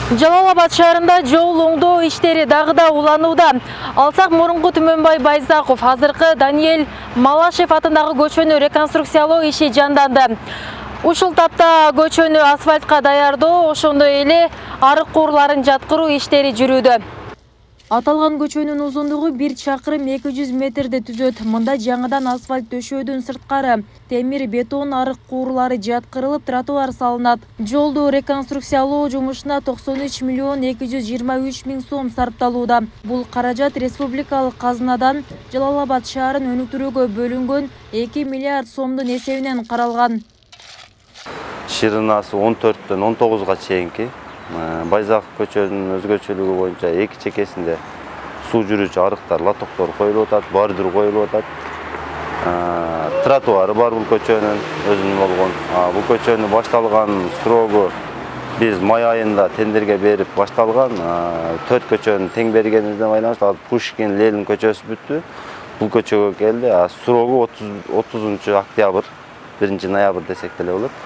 Жалал-Абад шаарында жол оңдоо иштери дагы да уланууда. Алсак мурунку Түмөнбай Байзаков, азыркы Даниэль Малашев атындагы көчөнү реконструкциялоо иши жанданды. Ушул тапта көчөнү асфальтка даярдоо, ошондой эле арык куурларын жаткыруу иштери жүрүүдө. Аталган көчөнүн узундугу 1 чакырым 200 метрди түзөт. Мында жаңыдан асфальт төшөөдүн сырткары темир бетон арык куурлары жаткырылып, тротуар салынат. Жолду реконструкциялоо жумушуна 93 миллион 223 миң сом сарпталууда. Бул каражат республикалык казынадан Жалал-Абад шаарын өнүктүрүүгө бөлүнгөн 2 миллиард сомдун эсебинен каралган. Ширинасы 14-тен 19-га чейинки Байзаков көчөнүнүн өзгөчөлүгү боюнча эки чекесинде суу жүрүүчү арыктар, лотоктор коюлуп атат, бордюр коюлуп атат. Тротуары бар бул көчөнүн өзүнүн болгон. Бул көчөнүн башталган срогу биз май айында тендерге берип башталган. 4 көчөнү тең бергенибизден байланыштуу Пушкин, Ленин көчөсү бүттү. Бул көчөгө келди. Срогу 30 октябрь, 1 ноябрь десек деле болот.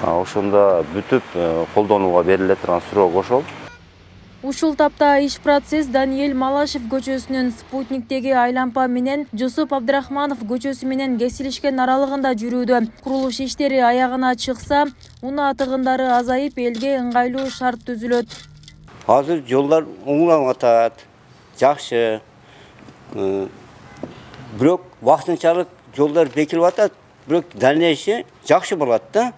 Ошондо бүтүп колдонууга бериле турган срок ошол. Ушул тапта иш процесс Даниэль Малашев көчөсүнүн Спутниктеги айлампа менен Жусуп Абдрахманов көчөсү менен кесилишкен аралыгында жүрүүдө. Курулуш иштери аягына чыкса, унаа тыгындары азайып, элге ыңгайлуу шарт түзүлөт. Азыр жолдар оңуланып атат, жакшы. Бирок вакытынчалык жолдар бекилип атат, бирок дальнейший жакшы болот да.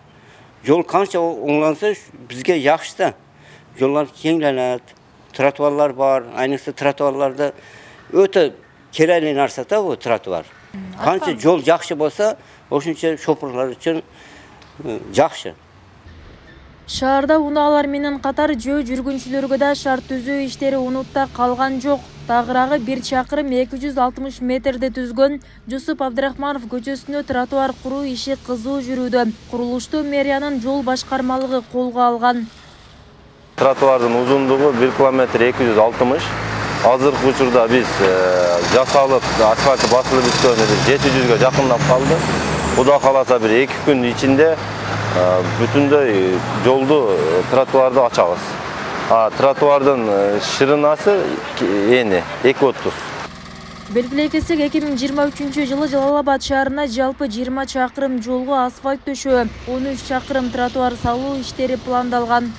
Жол канча оңланса бизге жакшы да. Жолдар кеңленет, тротуарлар бар, айныкса тротуарларда өтө керелий нарса да бул тротуар. Канча жол жакшы болса, ошончо шопурлар үчүн жакшы. Шаарда унаалар менен катар жөө жүргүнчүлөргө да шарт түзүү иштери унутта калган жок. Тагыраагы 1 чакырым 260 метрди түзгөн Жусуп Абдрахманов көчөсүнө тротуар куруу иши кызуу жүрүүдө. Курулушту мэриянын жол башкармалыгы колго алган. Тротуардын узундугу 1 километр 260. Азыркы учурда биз жасалып, асфальты басылып бүткөнү 700гө жакындап калды. Куда каласа бир 2 күн ичинде бүтүндөй жолду, тротуарды ачабыз. Тротуардын ширинасы эни 2,30. Белгилей кетсек, 2023 жылы Жалал-Абад шаарына жалпы 20 чакырым жолго асфальт төшөө, 13 чакырым тротуар салуу иштери пландалган.